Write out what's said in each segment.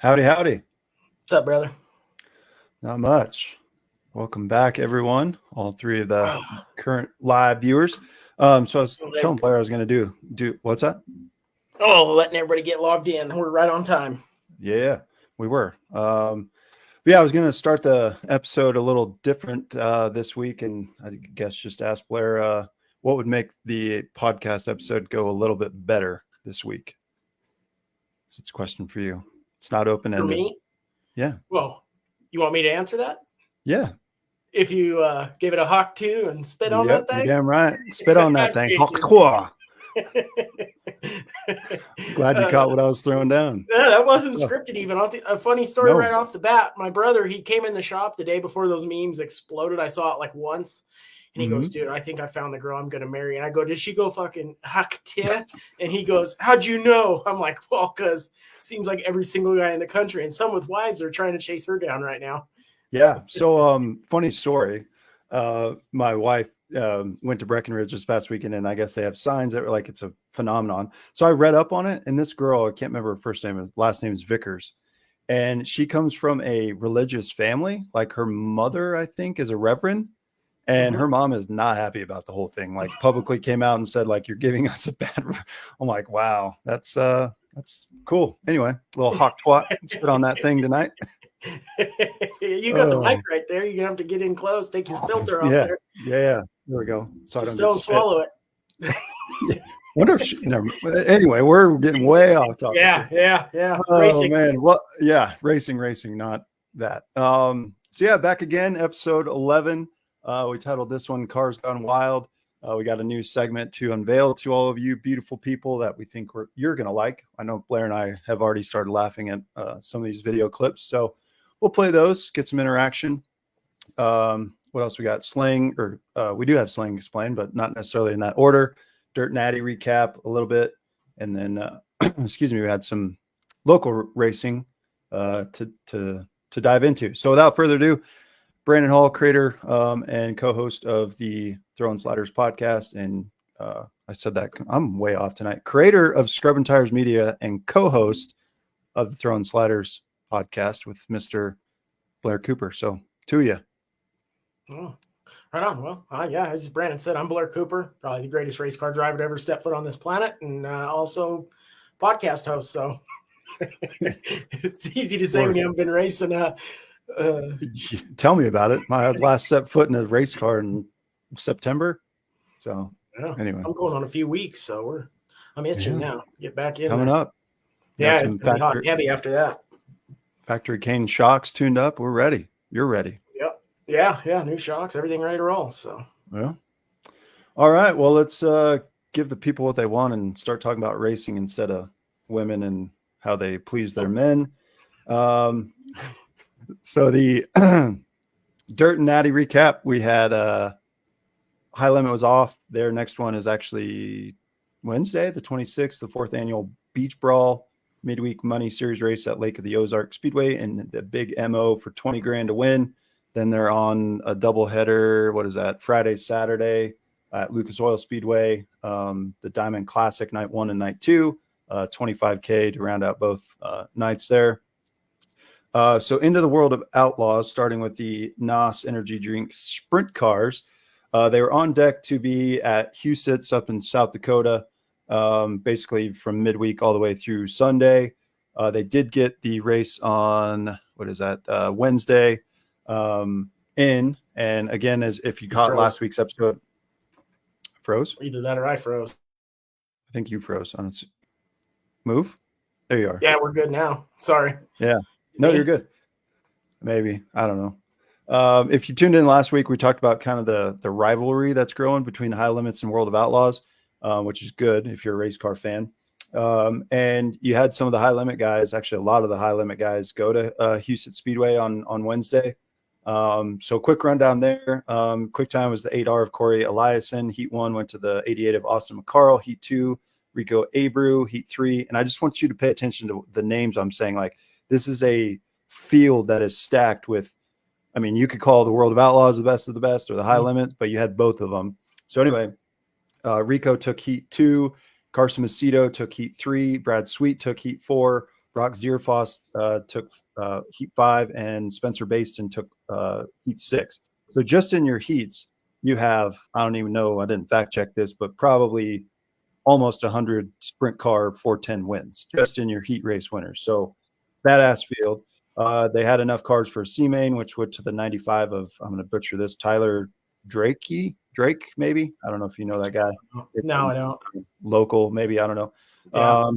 Howdy, howdy. What's up, brother? Not much. Welcome back, everyone. All three of the current live viewers. So I was telling Blair I was going to do what's that? Letting everybody get logged in. We're right on time. Yeah, we were. Yeah, I was going to start the episode a little different this week, and I guess just ask Blair what would make the podcast episode go a little bit better this week. So it's a question for you. It's not open-ended. For me? Yeah. Well, you want me to answer that? Yeah. If you give it a hawk to and spit on that thing? You're damn right. Spit on that thing. Glad you caught what I was throwing down. Yeah, that wasn't scripted even. A funny story right off the bat. My brother, he came in the shop the day before those memes exploded. I saw it like once. And he goes, dude, I think I found the girl I'm going to marry. And I go, did she go fucking haktia? And he goes, how'd you know? I'm like, well, because it seems like every single guy in the country and some with wives are trying to chase her down right now. Yeah. So funny story. My wife went to Breckenridge this past weekend, and I guess they have signs that were like it's a phenomenon. So I read up on it, and this girl, I can't remember her first name, last name is Vickers. And she comes from a religious family. Like her mother, I think, is a reverend. And her mom is not happy about the whole thing. Like publicly came out and said, like, you're giving us a bad. I'm like, wow, that's cool. Anyway, a little hawk twat. Spit on that thing tonight. You got the mic right there. You're gonna have to get in close, take your filter off there. Yeah. There we go. So just don't swallow it. Wonder if she, anyway, we're getting way off topic. Yeah. Oh racing. Man, well, yeah, racing, not that. So yeah, back again, episode 11. We titled this one "Cars Gone Wild." We got a new segment to unveil to all of you beautiful people that we think you're going to like. I know Blair and I have already started laughing at some of these video clips. So we'll play those, get some interaction. What else we got? Slang, or we do have Slang explained, but not necessarily in that order. Dirt Natty recap a little bit. And then, excuse me, we had some local racing to dive into. So without further ado, Brandon Hall, creator and co-host of the Throwin Sliders podcast. And I said that I'm way off tonight. Creator of Scrubbin' Tires Media and co-host of the Throwin Sliders podcast with Mr. Blair Cooper. So to you. Oh, right on. Well, yeah, as Brandon said, I'm Blair Cooper, probably the greatest race car driver to ever step foot on this planet, and also podcast host. So it's easy to say when you haven't been racing. Tell me about it. My last set foot in a race car in September. So anyway, I'm going on a few weeks, so I'm itching now. Get back in coming up. Yeah, it's gonna be hot and heavy after that. Factory cane shocks tuned up. We're ready. You're ready. Yep. Yeah. New shocks, everything ready to roll. So all right. Well, let's give the people what they want and start talking about racing instead of women and how they please their men. So the Dirt and Natty recap, we had High Limit was off. Their next one is actually Wednesday, the 26th, the 4th annual Beach Brawl midweek money series race at Lake of the Ozark Speedway, and the big MO for 20 grand to win. Then they're on a double header. What is that? Friday, Saturday at Lucas Oil Speedway, the Diamond Classic night 1 and night 2, 25K to round out both nights there. So into the world of outlaws, starting with the NOS energy drink sprint cars. They were on deck to be at Huset's up in South Dakota, basically from midweek all the way through Sunday. They did get the race on, Wednesday in. And again, as if you caught last week's episode, froze? Either that or I froze. I think you froze on its move. There you are. Yeah, we're good now. Sorry. Yeah. No, you're good. Maybe. I don't know. If you tuned in last week, we talked about kind of the rivalry that's growing between High Limits and World of Outlaws, which is good if you're a race car fan. And you had some of the High Limit guys, actually a lot of the High Limit guys go to Houston Speedway on Wednesday. So quick rundown there. Quick time was the 8R of Corey Eliason. Heat 1 went to the 88 of Austin McCarl. Heat 2, Rico Abreu. Heat 3. And I just want you to pay attention to the names I'm saying. Like, this is a field that is stacked with, I mean, you could call the World of Outlaws the best of the best or the High Limit, but you had both of them. So anyway, Rico took Heat 2. Carson Macedo took Heat 3. Brad Sweet took Heat 4. Brock Zierfoss took heat 5, and Spencer Baston took heat 6. So just in your heats, you have, I don't even know, I didn't fact check this, but probably almost 100 sprint car 410 wins just in your heat race winners. So badass field. They had enough cars for C-Main, which went to the 95 of, I'm going to butcher this, Tyler Drake, maybe. I don't know if you know that guy. No, I don't. Local, maybe. I don't know. Yeah.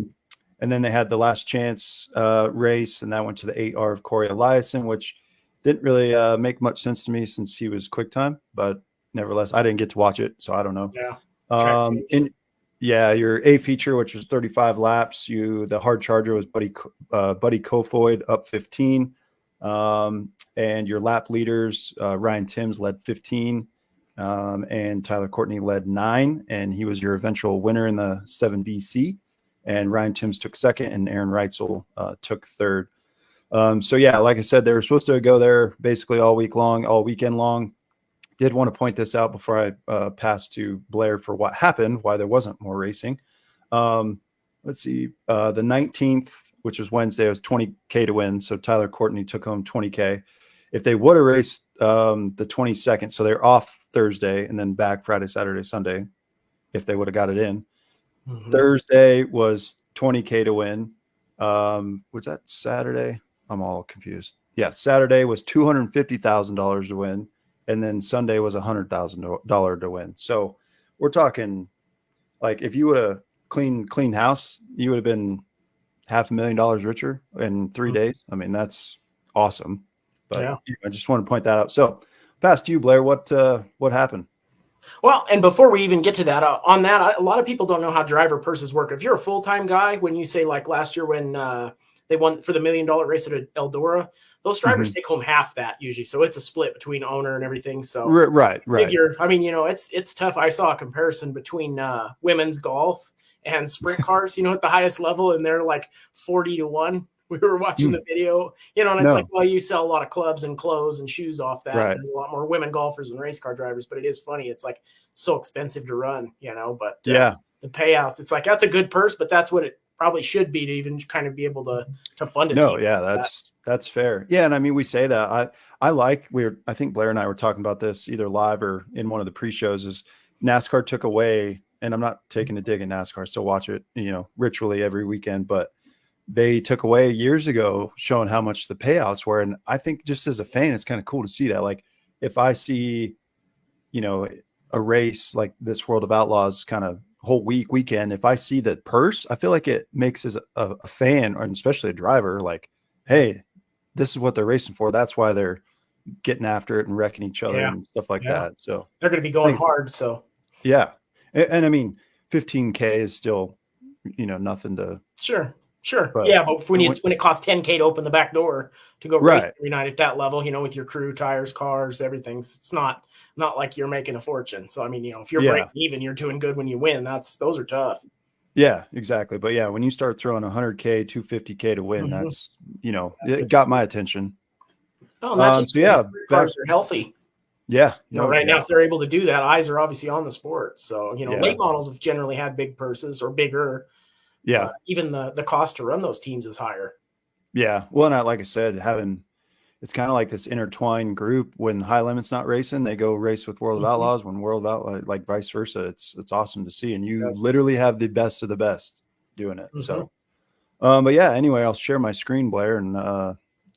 And then they had the last chance race, and that went to the 8R of Corey Eliason, which didn't really make much sense to me since he was QuickTime, but nevertheless, I didn't get to watch it, so I don't know. Yeah. Your A feature, which was 35 laps, the hard charger was Buddy Kofoid up 15. And your lap leaders, Ryan Timms led 15. And Tyler Courtney led 9, and he was your eventual winner in the 7BC. And Ryan Timms took second, and Aaron Reitzel took third. So yeah, like I said, they were supposed to go there basically all weekend long. Did want to point this out before I pass to Blair for what happened, why there wasn't more racing. Let's see, the 19th, which was Wednesday, was 20K to win. So Tyler Courtney took home 20K. If they would have raced the 22nd, so they're off Thursday and then back Friday, Saturday, Sunday, if they would have got it in. Mm-hmm. Thursday was 20K to win. Was that Saturday? I'm all confused. Yeah, Saturday was $250,000 to win. And then Sunday was $100,000 to win. So we're talking, like, if you would have clean house, you would have been $500,000 richer in 3 days. I mean, that's awesome. But yeah, I just want to point that out. So pass to you, Blair. What happened? Well, and before we even get to that, on that, a lot of people don't know how driver purses work. If you're a full-time guy, when you say like last year when they won for the $1 million race at Eldora, those drivers take home half that usually. So it's a split between owner and everything. So right. I mean, it's tough. I saw a comparison between women's golf and sprint cars, at the highest level, and they're like 40-1. We were watching the video, and it's like, well, you sell a lot of clubs and clothes and shoes off that. Right. There's a lot more women golfers than race car drivers, but it is funny. It's like so expensive to run, but the payouts, it's like, that's a good purse, but that's what it probably should be to even kind of be able to fund it. No, yeah, that's fair. Yeah. And I mean, we say that I think Blair and I were talking about this either live or in one of the pre-shows, is NASCAR took away, and I'm not taking a dig at NASCAR, still watch it, ritually every weekend, but they took away years ago showing how much the payouts were. And I think just as a fan, it's kind of cool to see that. Like if I see, a race like this World of Outlaws kind of whole weekend, if I see that purse, I feel like it makes as a fan, and especially a driver, like, hey, this is what they're racing for. That's why they're getting after it and wrecking each other and stuff like that. So they're going to be going hard. So yeah. And I mean, 15K is still, nothing to. Sure. But when it costs $10K to open the back door to go race every night at that level, with your crew, tires, cars, everything, it's not like you're making a fortune. So, I mean, if you're breaking even, you're doing good when you win. Those are tough. Yeah, exactly. But yeah, when you start throwing 100K, 250K to win, that's, it got my attention. Oh, not just cars are healthy. Yeah. Now, if they're able to do that, eyes are obviously on the sport. So, late models have generally had big purses or bigger. Yeah. Even the cost to run those teams is higher. Yeah. Well, and like I said, it's kind of like this intertwined group. When High Limit's not racing, they go race with World of Outlaws. When World of Outlaws, like vice versa, it's awesome to see. And you literally have the best of the best doing it. So, but yeah, anyway, I'll share my screen, Blair, and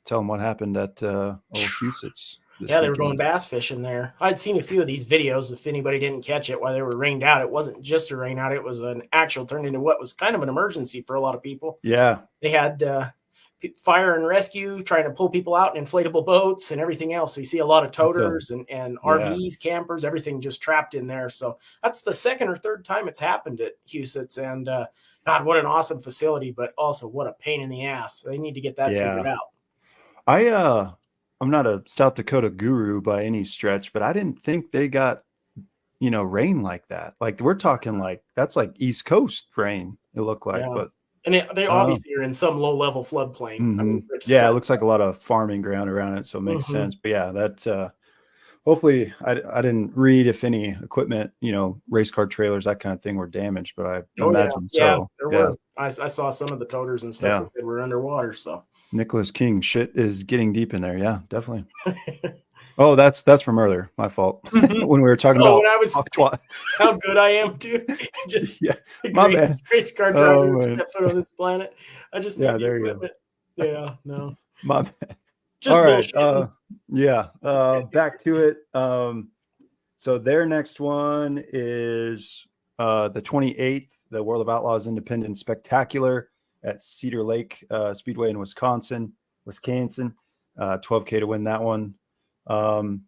tell them what happened at Old Huset's. They were going bass fishing there. I'd seen a few of these videos. If anybody didn't catch it while they were rained out, it wasn't just a rain out. It was an actual turned into what was kind of an emergency for a lot of people. Yeah. They had fire and rescue trying to pull people out in inflatable boats and everything else. So you see a lot of toters and RVs, campers, everything just trapped in there. So that's the second or third time it's happened at Huset's. And God, what an awesome facility, but also what a pain in the ass. They need to get that figured out. I'm not a South Dakota guru by any stretch, but I didn't think they got, rain like that. Like we're talking like that's like East Coast rain. It looked like, but they obviously are in some low level floodplain. I mean, it looks like a lot of farming ground around it, so it makes sense. But yeah, that hopefully I didn't read if any equipment, race car trailers, that kind of thing were damaged, but I imagine yeah, so. there were. I saw some of the toters and stuff that said we're underwater. So Nicholas King, shit is getting deep in there. Yeah, definitely. Oh, that's from earlier. My fault. When we were talking about when I was how good I am, dude. Just my bad. Great car driver step foot on this planet. I just need the equipment. Yeah, no. My bad. Just all right. Back to it. So their next one is the 28th, the World of Outlaws Independent Spectacular at Cedar Lake Speedway in Wisconsin, 12K to win that one. So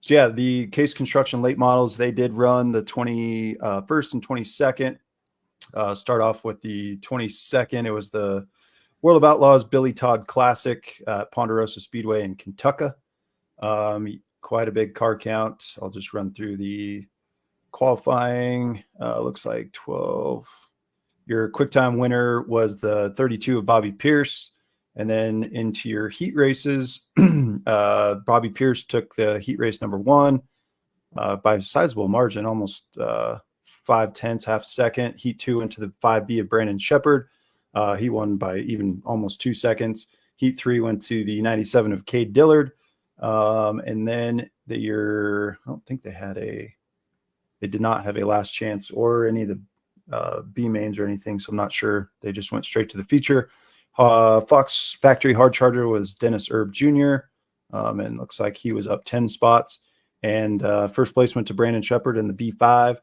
yeah, the Case Construction late models, they did run the 21st and 22nd. Start off with the 22nd. It was the World of Outlaws Billy Todd Classic at Ponderosa Speedway in Kentucky. Quite a big car count. I'll just run through the qualifying. Looks like 12. Your quick time winner was the 32 of Bobby Pierce. And then into your heat races, Bobby Pierce took the heat race number 1 by a sizable margin, almost 5/10, half second. Heat 2 into the 5B of Brandon Shepard. He won by even almost 2 seconds. Heat 3 went to the 97 of Cade Dillard. And then I don't think they did not have a last chance or any of the B mains or anything. So I'm not sure. They just went straight to the feature. Fox Factory Hard Charger was Dennis Erb Jr. And looks like he was up 10 spots. And first place went to Brandon Shepard in the B5.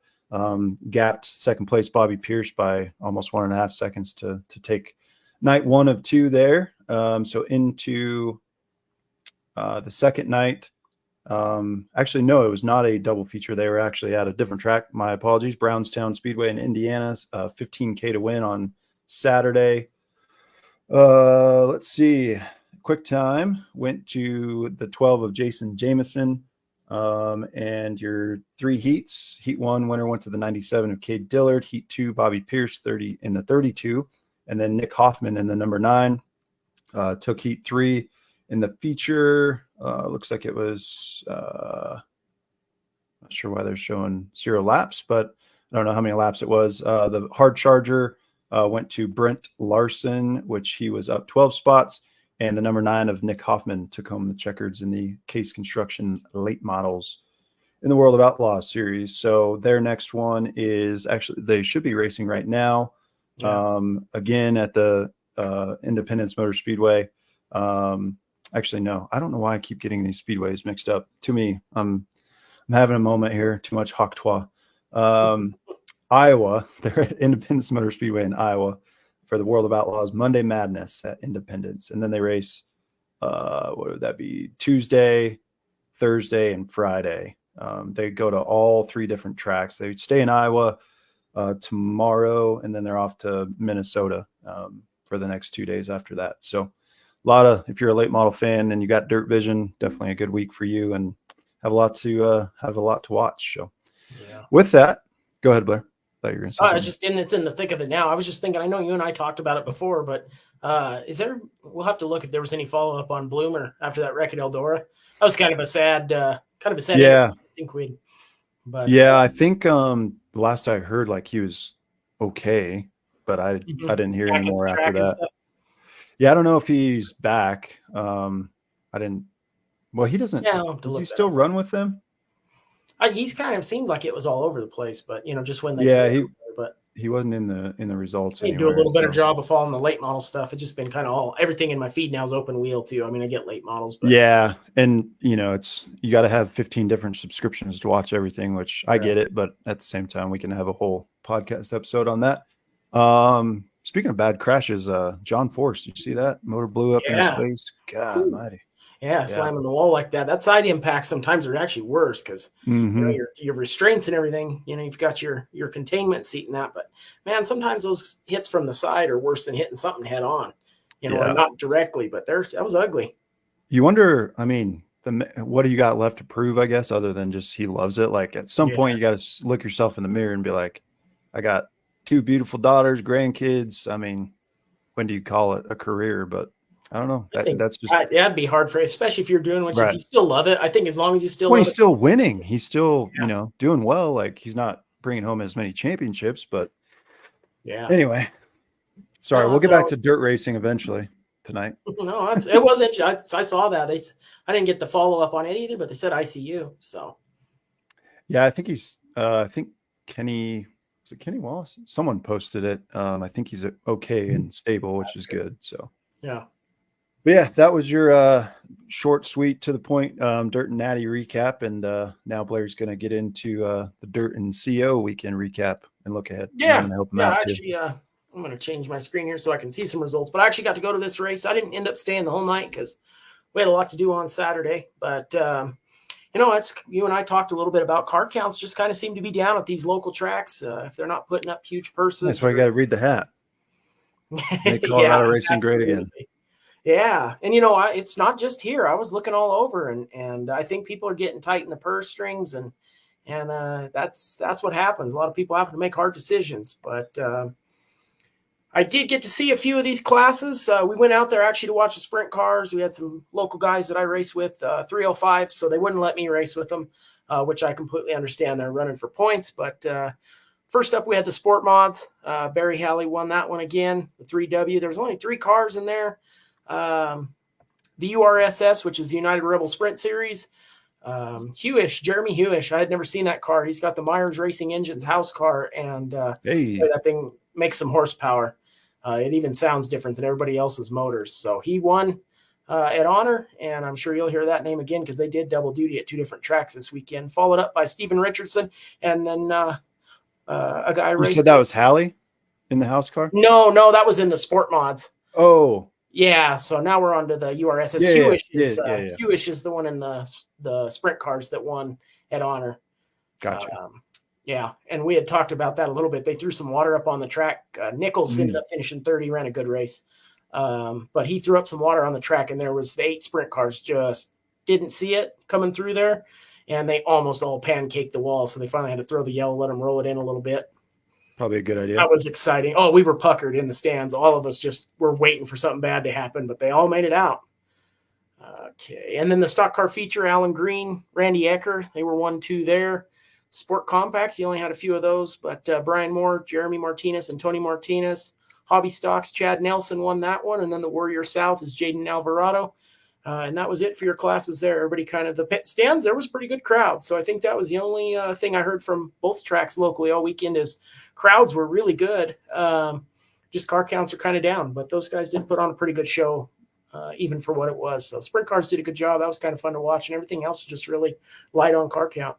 Gapped second place Bobby Pierce by almost 1.5 seconds to take night 1 of 2 there. So into the second night. Actually, no, it was not a double feature. They were actually at a different track. My apologies. Brownstown Speedway in Indiana, 15K to win on Saturday. Let's see. Quick time went to the 12 of Jason Jameson. And your 3 heats. Heat 1 winner went to the 97 of Cade Dillard. Heat 2, Bobby Pierce 30 in the 32. And then Nick Hoffman in the number 9 took heat 3 in the feature. Looks like it was not sure why they're showing 0 laps, but I don't know how many laps it was. The hard charger went to Brent Larson, which he was up 12 spots. And the number 9 of Nick Hoffman took home the checkers in the Case Construction late models in the World of Outlaws series. So their next one is actually, they should be racing right now. Again at the Independence Motor Speedway. Actually, no, I don't know why I keep getting these speedways mixed up. To me, I'm having a moment here. Too much Hawktois. Iowa, they're at Independence Motor Speedway in Iowa for the World of Outlaws Monday Madness at Independence. And then they race, what would that be? Tuesday, Thursday, and Friday. They go to all 3 different tracks. They stay in Iowa tomorrow, and then they're off to Minnesota for the next 2 days after that. So if you're a late model fan and you got Dirt Vision, definitely a good week for you and have a lot to watch. So with that, go ahead, Blair. Thought you were gonna say it's in the thick of it now. I was just thinking, I know you and I talked about it before, but we'll have to look if there was any follow-up on Bloomer after that wreck at Eldora. That was kind of a sad yeah. I think I think the last I heard, like, he was okay, but I didn't hear any more after that. Yeah, I don't know if he's back. He doesn't. Does he still run with them? He's kind of seemed like it was all over the place, but just when they he wasn't in the results. I do a little better job of following the late model stuff. It's just been kind of everything in my feed now is open wheel too. I mean, I get late models, but and it's you got to have 15 different subscriptions to watch everything, which I get it, but at the same time, we can have a whole podcast episode on that. Speaking of bad crashes, John Force, did you see that? Motor blew up in his face. God almighty. Yeah, slamming the wall like that. That side impact sometimes are actually worse because your restraints and everything. You've got your containment seat and that. But man, sometimes those hits from the side are worse than hitting something head on. Or not directly, but that was ugly. You wonder. I mean, what do you got left to prove? I guess other than just he loves it. Like at some point, you got to look yourself in the mirror and be like, I got 2 beautiful daughters, grandkids. I mean, when do you call it a career? But I don't know. I think That's just that'd be hard for, especially if you're doing what if right. you still love it. I think as long as you still When love he's it. still winning, he's still, Yeah. doing well. Like he's not bringing home as many championships, but Yeah. anyway, sorry. No, We'll that's get back all. to dirt racing eventually tonight. No, it wasn't. I saw that. I didn't get the follow up on it either, but they said ICU. So Yeah, I think I think Kenny, was it Kenny Wallace? Someone posted it. I think he's okay and stable, which is good. So yeah. but yeah, that was your short, sweet, to the point Dirt and Natty recap. And now Blair's going to get into the Dirt and CO weekend recap and look ahead. And I'm Yeah. going to help him Yeah. out too. Actually, I'm going to change my screen here so I can see some results. But I actually got to go to this race. I didn't end up staying the whole night because we had a lot to do on Saturday. But that's you and I talked a little bit about car counts. Just kind of seem to be down at these local tracks if they're not putting up huge purses. That's why you got to read the hat. Make Colorado racing great again. Yeah, and it's not just here. I was looking all over, and I think people are getting tight in the purse strings, and that's what happens. A lot of people have to make hard decisions, but I did get to see a few of these classes. We went out there actually to watch the sprint cars. We had some local guys that I race with, 305, so they wouldn't let me race with them, which I completely understand. They're running for points, but first up, we had the sport mods. Barry Halley won that one again, the 3W. There was only 3 cars in there. The URSS, which is the United Rebel Sprint Series. Jeremy Hewish. I had never seen that car. He's got the Myers Racing Engines house car, and that thing makes some horsepower. It even sounds different than everybody else's motors. So he won at Honor, and I'm sure you'll hear that name again because they did double duty at 2 different tracks this weekend. Followed up by Stephen Richardson, and then a guy raced. You said that was Halley in the house car? No, that was in the sport mods. Oh. Yeah, so now we're on to the URSS. Hewish is the one in the sprint cars that won at Honor. Gotcha. Yeah, and we had talked about that a little bit. They threw some water up on the track. Nichols ended up finishing 30, ran a good race. But he threw up some water on the track, and there was the 8 sprint cars just didn't see it coming through there, and they almost all pancaked the wall. So they finally had to throw the yellow, let them roll it in a little bit. Probably a good idea. That was exciting. Oh, we were puckered in the stands. All of us just were waiting for something bad to happen, but they all made it out. Okay. And then the stock car feature, Alan Green, Randy Ecker, they were 1-2 there. Sport compacts, he only had a few of those, but Brian Moore, Jeremy Martinez, and Tony Martinez. Hobby stocks, Chad Nelson won that one. And then the Warrior South is Jaden Alvarado. And that was it for your classes there. Everybody kind of, the pit stands, there was a pretty good crowd. So I think that was the only thing I heard from both tracks locally all weekend is crowds were really good. Just car counts are kind of down, but those guys did put on a pretty good show, even for what it was. So sprint cars did a good job. That was kind of fun to watch, and everything else was just really light on car count.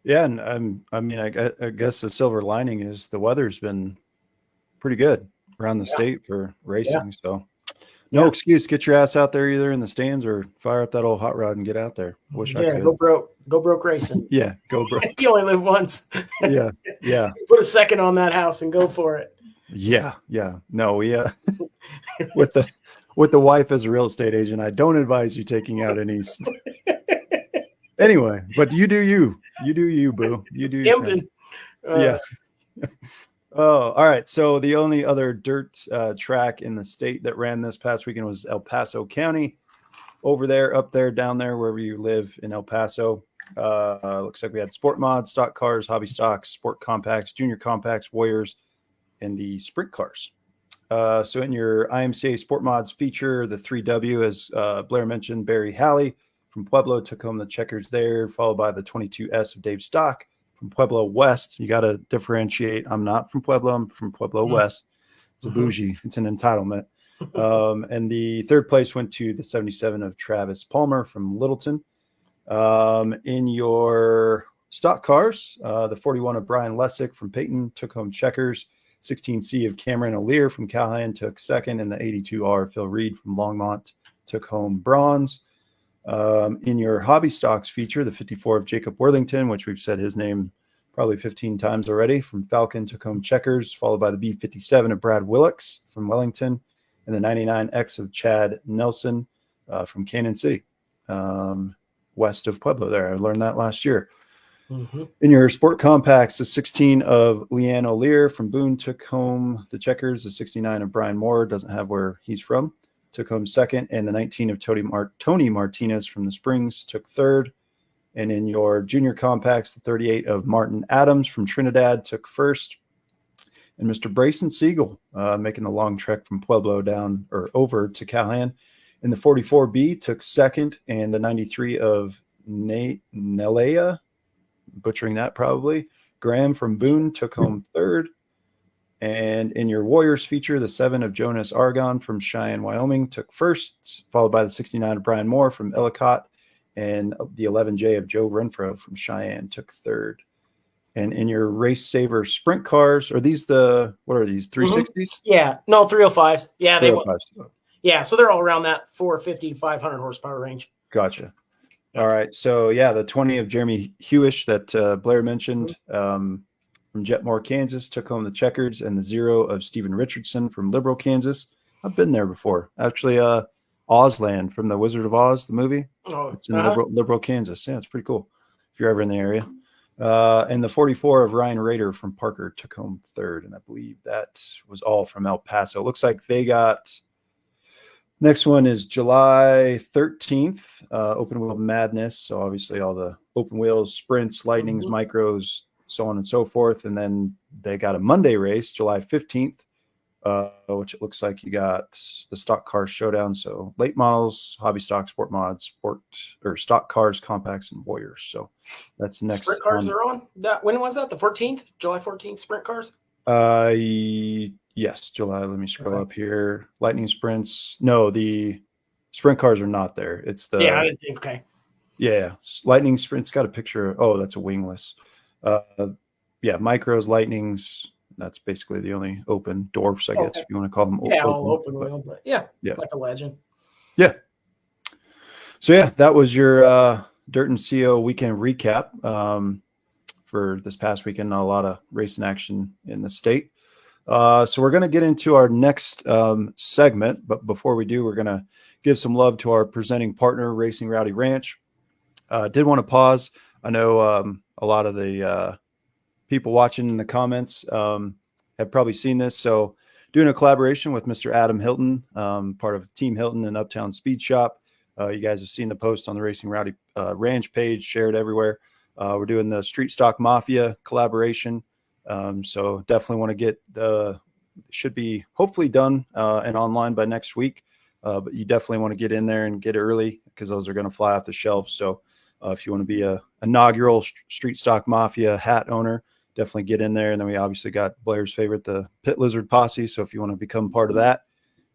Yeah, and I guess the silver lining is the weather's been pretty good around the state for racing. Yeah. So no excuse. Get your ass out there either in the stands or fire up that old hot rod and get out there. Wish I could. Go broke racing. Yeah, go broke. You only live once. Yeah. Put a second on that house and go for it. Yeah. No, we with the wife as a real estate agent, I don't advise you taking out any. Anyway, but you do you. You do you, boo. You do you. Yeah. Oh, all right. So the only other dirt track in the state that ran this past weekend was El Paso County. Over there, up there, down there, wherever you live in El Paso. Looks like we had sport mods, stock cars, hobby stocks, sport compacts, junior compacts, Warriors, and the sprint cars. So in your IMCA sport mods feature, the 3W, as Blair mentioned, Barry Halley from Pueblo took home the checkers there, followed by the 22S of Dave Stock from Pueblo West. You got to differentiate. I'm not from Pueblo. I'm from Pueblo West. It's a bougie. It's an entitlement. And the third place went to the 77 of Travis Palmer from Littleton. In your stock cars, the 41 of Brian Lessick from Peyton took home checkers. 16C of Cameron O'Lear from Callahan took second, and the 82R Phil Reed from Longmont took home bronze. In your hobby stocks feature, the 54 of Jacob Worthington, which we've said his name probably 15 times already, from Falcon took home checkers, followed by the B57 of Brad Willix from Wellington, and the 99X of Chad Nelson from Cannon City, west of Pueblo there. I learned that last year. In your sport compacts, the 16 of Leanne O'Lear from Boone took home the checkers. The 69 of Brian Moore, doesn't have where he's from. took home second, and the 19 of Tony Martinez from the Springs took third. And in your junior compacts, the 38 of Martin Adams from Trinidad took first. And Mr. Brayson Siegel making the long trek from Pueblo down or over to Calhan in the 44B took second, and the 93 of Nelea, butchering that probably, Graham from Boone took home third. And in your Warriors feature, the 7 of Jonas Argon from Cheyenne, Wyoming took first, followed by the 69 of Brian Moore from Ellicott, and the 11J of Joe Renfro from Cheyenne took third. And in your Race Saver sprint cars, are these what are these, 360s? Yeah, no, 305s. Yeah, 305s. Yeah, so they're all around that 450 to 500 horsepower range. Gotcha. All right. So, yeah, the 20 of Jeremy Hewish that Blair mentioned from Jetmore, Kansas, took home the checkers, and the 0 of Stephen Richardson from Liberal, Kansas. I've been there before. Actually, Ozland from the Wizard of Oz, the movie. Oh, it's in Liberal, Kansas. Yeah, it's pretty cool if you're ever in the area. And the 44 of Ryan Rader from Parker took home third, and I believe that was all from El Paso. It looks like they got next one is July 13th, Open Wheel Madness. So obviously all the open wheels, sprints, lightnings, micros, so on and so forth. And then they got a Monday race, July 15th, which it looks like you got the stock car showdown. So late models, hobby stock, sport mods, stock cars, compacts, and warriors. So that's next. Sprint cars are on. When was that? The 14th, July 14th, sprint cars. Yes, July. Let me scroll up here. Lightning sprints. No, the sprint cars are not there. It's the I didn't think. Okay. Yeah, lightning sprints got a picture. Oh, that's a wingless. Micros, lightnings. That's basically the only open dwarfs, I guess, if you want to call them. Yeah, all open wheel, but yeah, like a legend. Yeah. So yeah, that was your Dirt and CO weekend recap for this past weekend. Not a lot of racing action in the state. So we're going to get into our next segment, but before we do, we're going to give some love to our presenting partner, Racing Rowdy Ranch. Did want to pause. I know a lot of the people watching in the comments have probably seen this. So doing a collaboration with Mr. Adam Hilton, part of Team Hilton and Uptown Speed Shop. You guys have seen the post on the Racing Rowdy Ranch page, shared everywhere. We're doing the Street Stock Mafia collaboration. So definitely want to get should be hopefully done and online by next week. But you definitely want to get in there and get early because those are going to fly off the shelf. So if you want to be a inaugural Street Stock Mafia hat owner, definitely get in there. And then we obviously got Blair's favorite, the Pit Lizard Posse. So if you want to become part of that,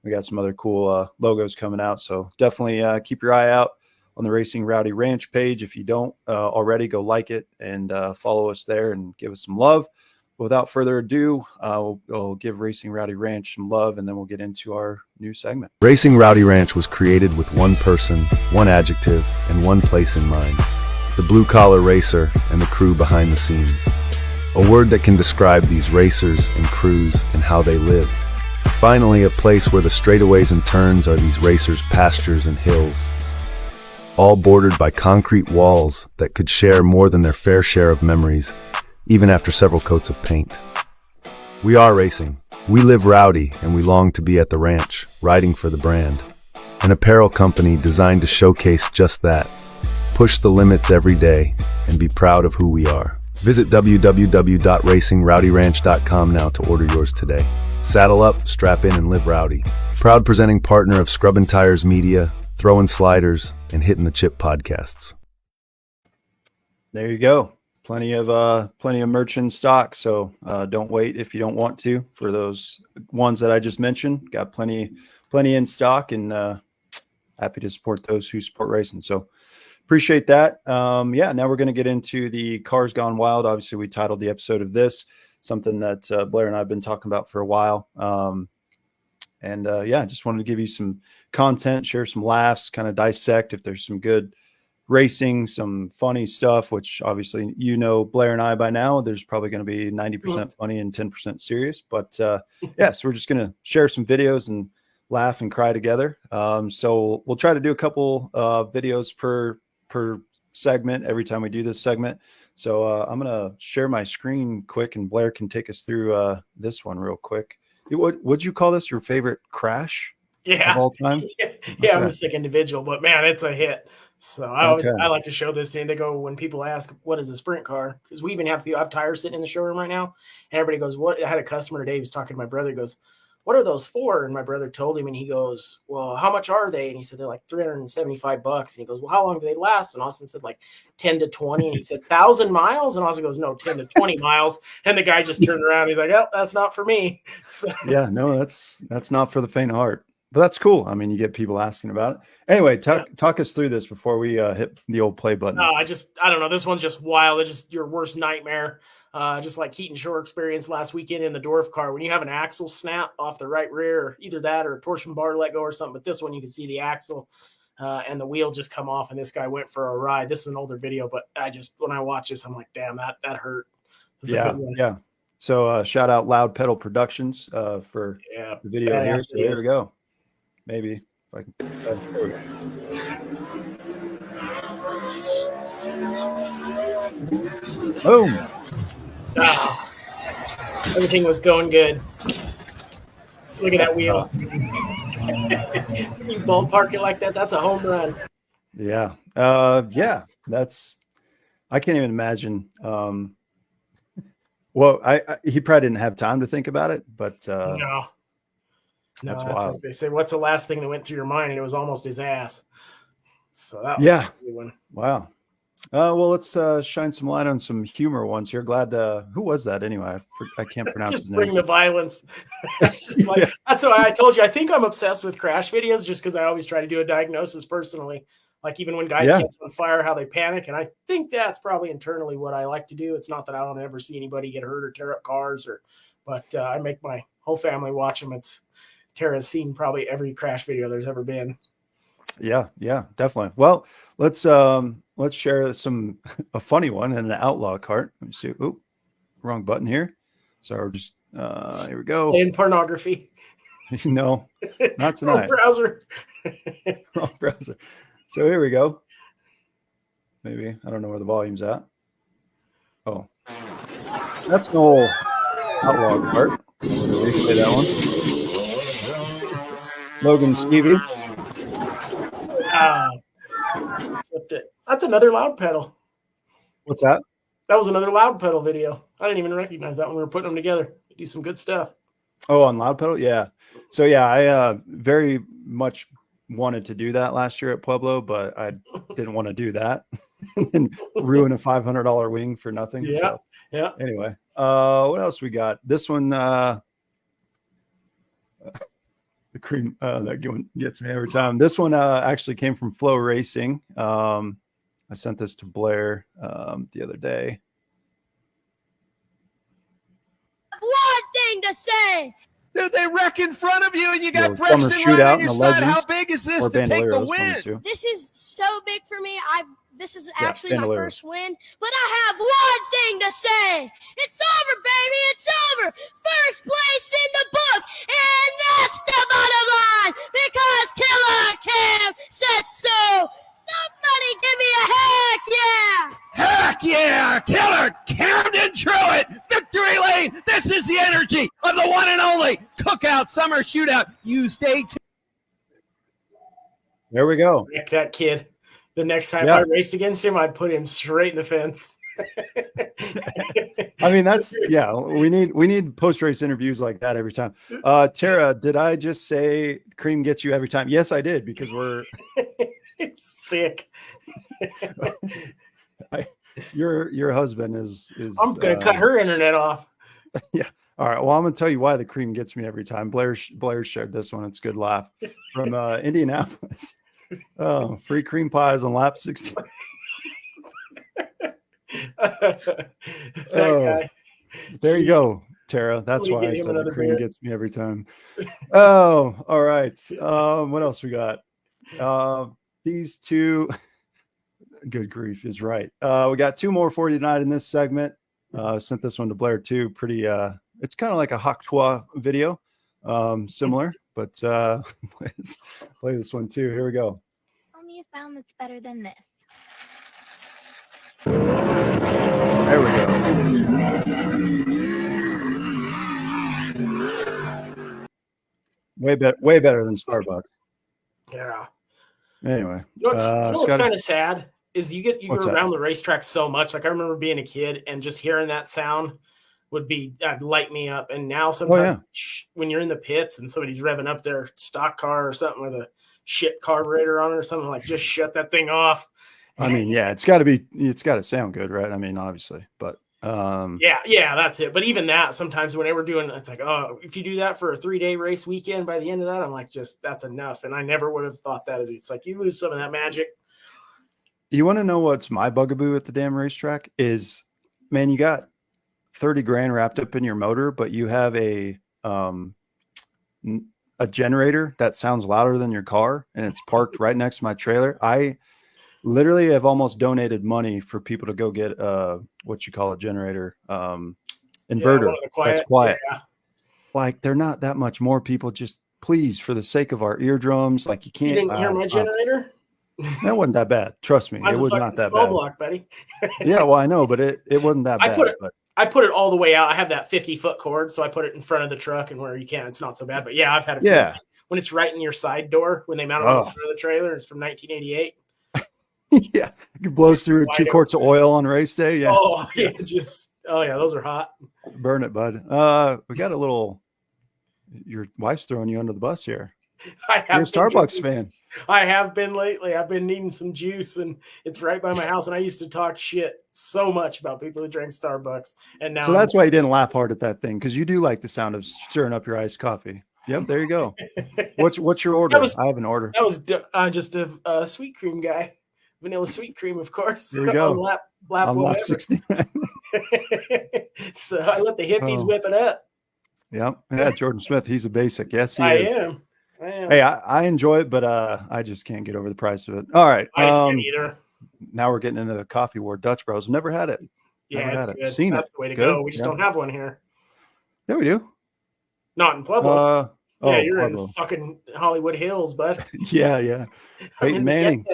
we got some other cool logos coming out. So definitely keep your eye out on the Racing Rowdy Ranch page. If you don't already, go like it and follow us there and give us some love. Without further ado, we'll give Racing Rowdy Ranch some love, and then we'll get into our new segment. Racing Rowdy Ranch was created with one person, one adjective, and one place in mind: the blue-collar racer and the crew behind the scenes. A word that can describe these racers and crews and how they live. Finally, a place where the straightaways and turns are these racers' pastures and hills, all bordered by concrete walls that could share more than their fair share of memories, even after several coats of paint. We are racing. We live rowdy, and we long to be at the ranch, riding for the brand. An apparel company designed to showcase just that. Push the limits every day, and be proud of who we are. Visit www.racingrowdyranch.com now to order yours today. Saddle up, strap in, and live rowdy. Proud presenting partner of Scrubbin' Tires Media, Throwin' Sliders, and Hittin' the Chip podcasts. There you go. Plenty of merch in stock. So don't wait if you don't want to for those ones that I just mentioned. Got plenty in stock, and happy to support those who support racing. So appreciate that. Now we're going to get into the Cars Gone Wild. Obviously, we titled the episode of this something that Blair and I have been talking about for a while. Just wanted to give you some content, share some laughs, kind of dissect if there's some good racing, some funny stuff, which obviously, Blair and I by now, there's probably going to be 90% funny and 10% serious. But so we're just going to share some videos and laugh and cry together. So we'll try to do a couple videos per segment every time we do this segment. So I'm going to share my screen quick, and Blair can take us through this one real quick. Would you call this your favorite crash? Yeah. of all time? Yeah, I'm a sick individual, but man, it's a hit. So I like to show this to you. They go, when people ask, what is a sprint car? Because we even have tires sitting in the showroom right now. And everybody goes, what? I had a customer today who was talking to my brother. He goes, what are those for? And my brother told him, and he goes, well, how much are they? And he said, they're like $375. And he goes, well, how long do they last? And Austin said, like 10 to 20. And he said, 1,000 miles? And Austin goes, no, 10 to 20 miles. And the guy just turned around. He's like, oh, that's not for me. So, yeah, no, that's not for the faint of heart. But that's cool. I mean, you get people asking about it. Anyway, talk us through this before we hit the old play button. I don't know. This one's just wild. It's just your worst nightmare. Just like Keaton Shore experienced last weekend in the Dwarf car. When you have an axle snap off the right rear, or either that or a torsion bar let go or something. But this one, you can see the axle and the wheel just come off, and this guy went for a ride. This is an older video, but when I watch this, I'm like, damn, that hurt. Yeah. So shout out Loud Pedal Productions for the video here. So there we go. Maybe if I can. There we go. Boom. Oh, everything was going good. Look at that wheel. You ballpark it like that, that's a home run. Yeah. That's, I can't even imagine. Well, he probably didn't have time to think about it, but no, that's wild. wild. Like they say, what's the last thing that went through your mind? And it was almost his ass. So that was a good one. Wow. Well, let's shine some light on some humor ones here. Glad. Who was that anyway? I can't pronounce his name. Bring the violence. That's why I told you. I think I'm obsessed with crash videos, just because I always try to do a diagnosis personally. Like even when guys catch on fire, how they panic, and I think that's probably internally what I like to do. It's not that I don't ever see anybody get hurt or tear up cars, but I make my whole family watch them. Tara's seen probably every crash video there's ever been. Yeah, definitely. Well, let's share a funny one and an outlaw cart. Let me see. Oop, wrong button here. So we're just here we go. In pornography. No, not tonight. Wrong browser. Wrong browser. So here we go. Maybe I don't know where the volume's at. Oh, that's an old outlaw cart. Replay that one. Logan Stevie. Flipped it. That's another loud pedal. What's that? That was another loud pedal video. I didn't even recognize that when we were putting them together. They do some good stuff. Oh, on loud pedal? Yeah. So yeah, I very much wanted to do that last year at Pueblo, but I didn't want to do that and ruin a $500 wing for nothing. Yeah. So, yeah. Anyway, what else we got? This one, the cream that gets me every time. This one actually came from Flow Racing. I sent this to Blair the other day. One thing to say. Dude, they wreck in front of you, and you got Brexton right on your side. How big is this to take the win? This is so big for me. This is actually my first win, but I have one thing to say. It's over, baby. It's over. First place in the book, and that's the bottom line because Killer Cam said so. Somebody give me a heck yeah! Heck yeah! Killer Camden Truitt! Victory lane! This is the energy of the one and only Cookout Summer Shootout. You stay tuned. There we go. That kid. The next time I raced against him, I'd put him straight in the fence. I mean, we need post-race interviews like that every time. Tara, did I just say cream gets you every time? Yes, I did, because we're it's sick. Your husband is I'm gonna cut her internet off. Yeah. All right. Well, I'm gonna tell you why the cream gets me every time. Blair shared this one. It's a good laugh from Indianapolis. Oh, free cream pies on lap 16. Guy. There you go, Tara. That's why I said the cream gets me every time. Oh, all right. What else we got? These two. Good grief is right. We got two more for you tonight in this segment. Sent this one to Blair too. Pretty. It's kind of like a Hawk video, similar, but let's play this one too. Here we go. Tell me a sound that's better than this. There we go. way better than Starbucks. Yeah. Anyway, You know what's Scotty? kind of sad is you What's go that? around the racetrack so much. Like I remember being a kid and just hearing that sound would light me up. And now sometimes when you're in the pits and somebody's revving up their stock car or something with a shit carburetor on it or something, like just shut that thing off. I mean, yeah, it's got to sound good, right? I mean, obviously, but yeah, that's it. But even that, sometimes when we're doing, it's like, oh, if you do that for a 3-day race weekend, by the end of that, I'm like, just that's enough. And I never would have thought that. It's like you lose some of that magic. You want to know what's my bugaboo at the damn racetrack is, man, you got 30 grand wrapped up in your motor, but you have a generator that sounds louder than your car, and it's parked right next to my trailer. I literally have almost donated money for people to go get what you call a generator inverter that's quiet. Yeah. Like they're not that much more people. Just please, for the sake of our eardrums, like you can't. You didn't hear my generator? That wasn't that bad. Trust me, it was not that bad. Block, buddy. Yeah, well, I know, but it wasn't that bad. I put it all the way out. I have that 50-foot cord, so I put it in front of the truck, and where you can, it's not so bad. But yeah, I've had it. When it's right in your side door, when they mount it on the front of the trailer, it's from 1988. Yeah, it blows through 2 quarts of oil on race day. Yeah. Oh yeah, those are hot. Burn it, bud. We got a little. Your wife's throwing you under the bus here. You're a Starbucks fan. I have been lately. I've been needing some juice, and it's right by my house. And I used to talk shit so much about people who drank Starbucks, and now. So that's why you didn't laugh hard at that thing, because you do like the sound of stirring up your iced coffee. Yep, there you go. What's your order? I have an order. That was just a sweet cream guy, vanilla sweet cream, of course. There we go. On lap 69. So I let the hippies whip it up. Yep. Yeah, Jordan Smith. He's a basic. Yes, he is. I am. Hey, I enjoy it, but I just can't get over the price of it. All right. I can't either. Now we're getting into the coffee war. Dutch Bros. Never had it. Yeah, it's good. Seen That's the way to go. We just don't have one here. Yeah, we do. Not in Pueblo. You're Pueblo. in fucking Hollywood Hills, bud. Yeah. Peyton Manning.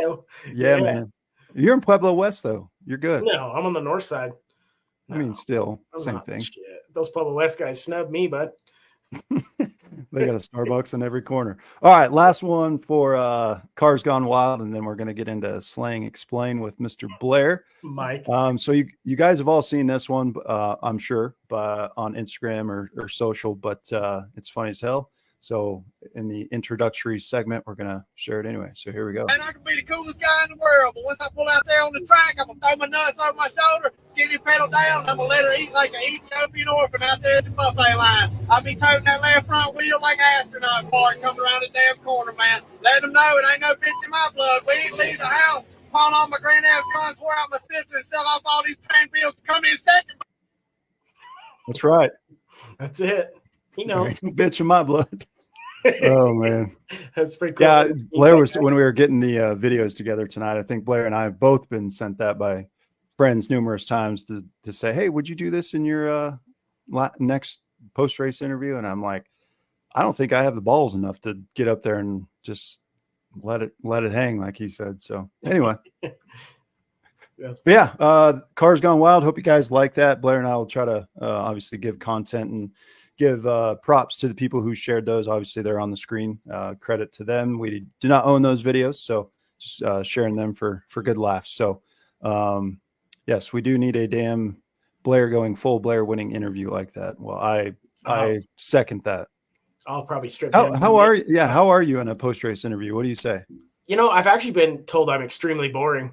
Yeah, man. You're in Pueblo West, though. You're good. No, I'm on the north side. I mean, still, same thing. Shit. Those Pueblo West guys snubbed me, bud. They got a Starbucks in every corner. All right, last one for Cars Gone Wild, and then we're going to get into Slang Explain with Mr. Blair. Mike. So you guys have all seen this one, I'm sure, on Instagram or social, but it's funny as hell. So in the introductory segment, we're going to share it anyway. So here we go. And I can be the coolest guy in the world, but once I pull out there on the track, I'm going to throw my nuts over my shoulder, skinny pedal down, and I'm going to let her eat like an Ethiopian orphan out there at the buffet line. I'll be toting that left front wheel like an astronaut part coming around the damn corner, man. Let them know it ain't no bitch in my blood. We ain't leave the house, pawn all my granddad's guns, swear out my sister, and sell off all these pain bills to come in second. That's right. That's it. He knows. Bitch in my blood. Oh man, that's pretty cool. Yeah, Blair was when we were getting the videos together tonight. I think Blair and I have both been sent that by friends numerous times to say, "Hey, would you do this in your next post race interview?" And I'm like, I don't think I have the balls enough to get up there and just let it hang, like he said. So anyway. Cars Gone Wild. Hope you guys like that. Blair and I will try to obviously give content and give props to the people who shared those. Obviously, they're on the screen. Credit to them. We do not own those videos, so just sharing them for good laughs. So, yes, we do need a damn Blair going full Blair winning interview like that. Well, I second that. I'll probably strip. How are you? Yeah, how are you in a post race interview? What do you say? You know, I've actually been told I'm extremely boring.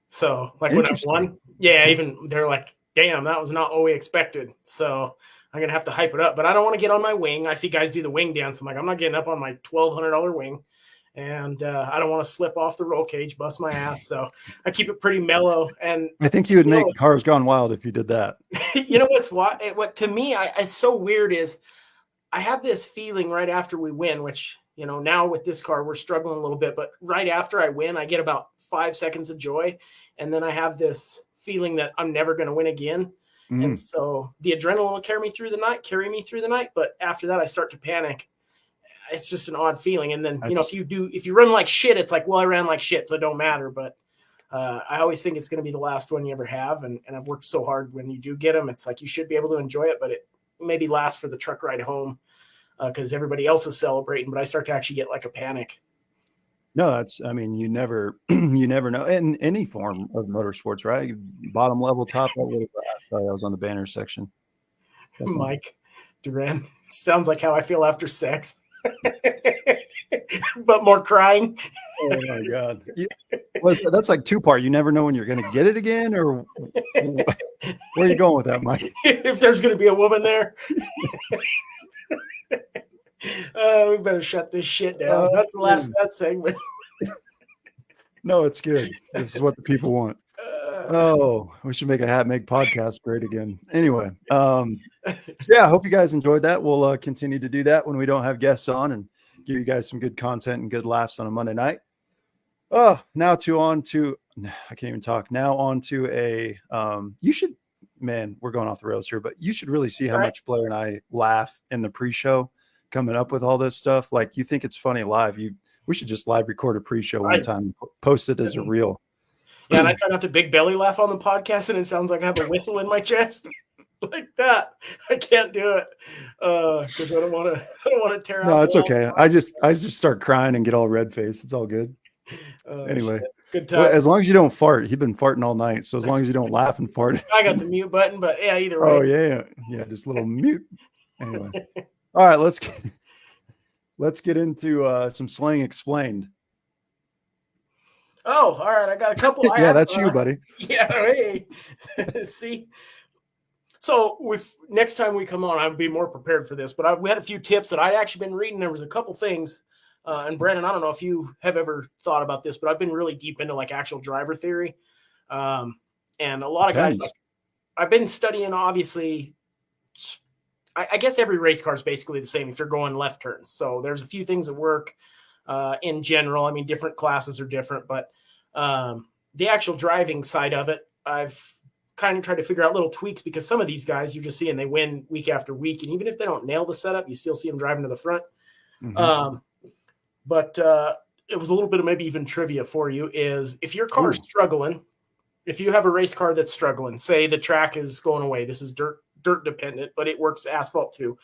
So, like when I've won, even they're like, "Damn, that was not what we expected." So. I'm going to have to hype it up, but I don't want to get on my wing. I see guys do the wing dance. I'm like, I'm not getting up on my $1,200 wing. And I don't want to slip off the roll cage, bust my ass. So I keep it pretty mellow. And I think you would make Cars Gone Wild if you did that. You know, what to me, it's so weird is I have this feeling right after we win, which, you know, now with this car, we're struggling a little bit, but right after I win, I get about 5 seconds of joy. And then I have this feeling that I'm never going to win again. And so the adrenaline will carry me through the night. But after that, I start to panic. It's just an odd feeling. And then, you know, if you run like shit, it's like, well, I ran like shit, so it don't matter. But I always think it's going to be the last one you ever have. And I've worked so hard when you do get them. It's like you should be able to enjoy it, but it maybe lasts for the truck ride home. because everybody else is celebrating, but I start to actually get like a panic. No, that's, I mean, you never know in any form of motorsports, right? Bottom level, top level. Sorry, I was on the banner section. Mike Duran, sounds like how I feel after sex, but more crying. Oh my God. Well, that's like two-part. You never know when you're going to get it again, or where are you going with that, Mike? If there's going to be a woman there. We better shut this shit down. That's the last of that segment. No, it's good. This is what the people want. Oh, we should make a hat make podcast great again. Anyway, yeah, I hope you guys enjoyed that. We'll continue to do that when we don't have guests on and give you guys some good content and good laughs on a Monday night. Oh, now on to I can't even talk. Now on to a you should, man, we're going off the rails here, but you should really see how much Blair and I laugh in the pre-show coming up with all this stuff. Like, you think it's funny live. We should just live record a pre-show one time, post it as a reel. Yeah, and I try not to big belly laugh on the podcast, and it sounds like I have a whistle in my chest like that. I can't do it because I don't want to tear out. No, it's okay. I just start crying and get all red faced. It's all good. Anyway, shit. Good time. Well, as long as you don't fart. He's been farting all night, so as long as you don't laugh and fart. I got the mute button, but yeah, either way. Oh yeah, just a little mute. Anyway, all right, let's get into some Slang Explained. Oh, all right. I got a couple. That's you, buddy. Yeah. Hey. See. So next time we come on, I'll be more prepared for this. But we had a few tips that I'd actually been reading. There was a couple things. And Brandon, I don't know if you have ever thought about this, but I've been really deep into like actual driver theory. And a lot of guys, I've been studying, obviously, I guess every race car is basically the same if you're going left turns. So there's a few things that work in general. I mean, different classes are different, but the actual driving side of it, I've kind of tried to figure out little tweaks because some of these guys you just see and they win week after week. And even if they don't nail the setup, you still see them driving to the front. Mm-hmm. But it was a little bit of maybe even trivia for you is if your car is struggling, if you have a race car that's struggling, say the track is going away, this is dirt dependent, but it works asphalt too.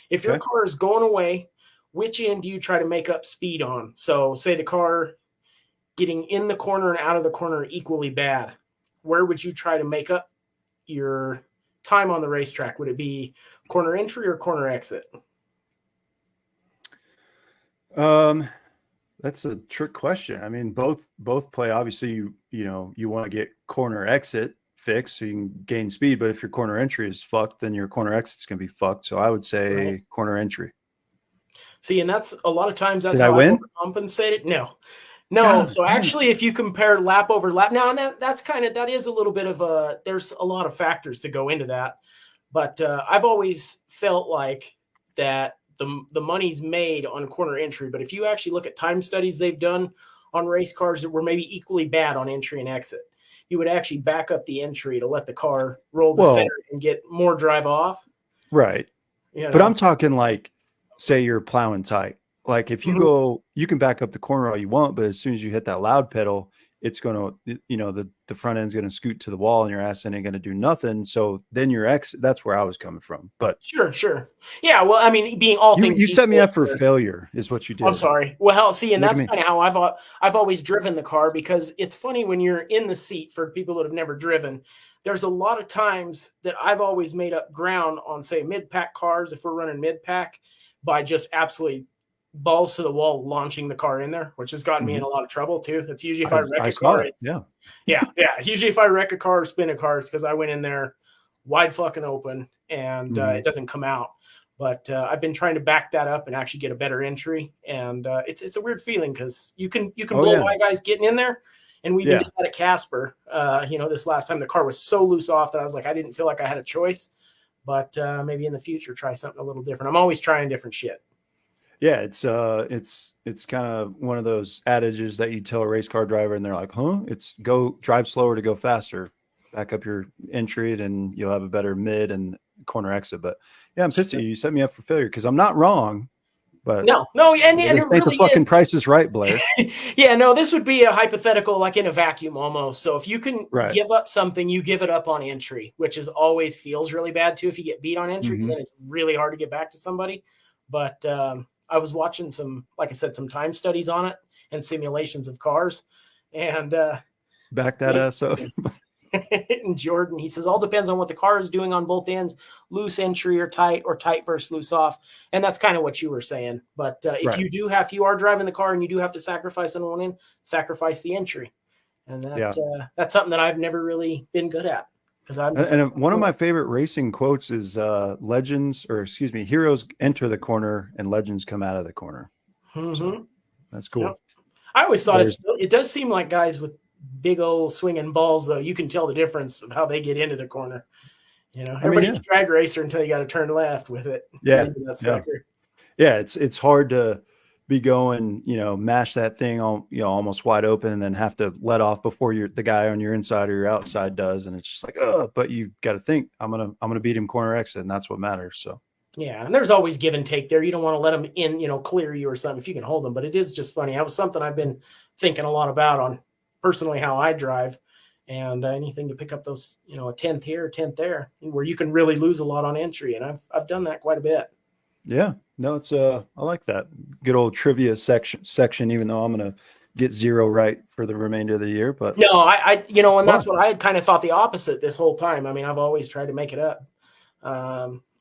If your car is going away, which end do you try to make up speed on? So say the car getting in the corner and out of the corner are equally bad. Where would you try to make up your time on the racetrack? Would it be corner entry or corner exit? That's a trick question. I mean, both play. Obviously, you want to get corner exit fixed so you can gain speed. But if your corner entry is fucked, then your corner exit's gonna be fucked. So I would say corner entry. See, and that's a lot of times that's how I win? Compensated. No. So actually, if you compare lap over lap, now that is a little bit of there's a lot of factors to go into that. But I've always felt like that the money's made on corner entry. But if you actually look at time studies they've done on race cars that were maybe equally bad on entry and exit, you would actually back up the entry to let the car roll the center and get more drive off. Right. But I'm talking like, say you're plowing tight. Like if you go, you can back up the corner all you want, but as soon as you hit that loud pedal, it's going to, the front end's going to scoot to the wall and your ass ain't going to do nothing. So then your exit, that's where I was coming from. But sure. Yeah. Well, I mean, being all things you set me up for failure is what you did. I'm sorry. Well, see, and that's kind of how I've always driven the car, because it's funny when you're in the seat, for people that have never driven, there's a lot of times that I've always made up ground on, say, mid-pack cars, if we're running mid-pack, by just absolutely balls to the wall launching the car in there, which has gotten me in a lot of trouble too. That's usually if I wreck a car. Yeah. Usually if I wreck a car or spin a car, it's because I went in there wide fucking open and it doesn't come out. But I've been trying to back that up and actually get a better entry. And it's a weird feeling because you can blow my guys getting in there. And we did that at Casper. This last time the car was so loose off that I was like, I didn't feel like I had a choice. But maybe in the future, try something a little different. I'm always trying different shit. Yeah, it's kind of one of those adages that you tell a race car driver and they're like, it's drive slower to go faster, back up your entry, and you'll have a better mid and corner exit. But yeah, I'm pissed at you. You set me up for failure because I'm not wrong. But no, and it really the fucking Price is Right, Blair. Yeah, no, this would be a hypothetical, like in a vacuum almost. So if you can give up something, you give it up on entry, which always feels really bad too if you get beat on entry, because then it's really hard to get back to somebody. but I was watching some, like I said, some time studies on it and simulations of cars. And back that ass up. and Jordan, he says, all depends on what the car is doing on both ends, loose entry or tight versus loose off. And that's kind of what you were saying. But if you are driving the car and you do have to sacrifice on one end, sacrifice the entry. And that's something that I've never really been good at. One of my favorite racing quotes is heroes enter the corner and legends come out of the corner. Mm-hmm. So that's cool. Yep. I always thought it does seem like guys with big old swinging balls, though, you can tell the difference of how they get into the corner. You know, everybody's a drag racer until you got to turn left with it. Yeah. It's hard to be going, mash that thing on, almost wide open and then have to let off before the guy on your inside or your outside does. And it's just like, but you got to think I'm going to beat him corner exit. And that's what matters. So. Yeah, and there's always give and take there. You don't want to let them in, clear you or something if you can hold them. But it is just funny. That was something I've been thinking a lot about on personally how I drive, and anything to pick up those, a 10th here, 10th there, where you can really lose a lot on entry. And I've done that quite a bit. Yeah, no, it's I like that good old trivia section. Even though I'm gonna get 0 right for the remainder of the year, but no, I and that's what I had kind of thought the opposite this whole time. I mean, I've always tried to make it up.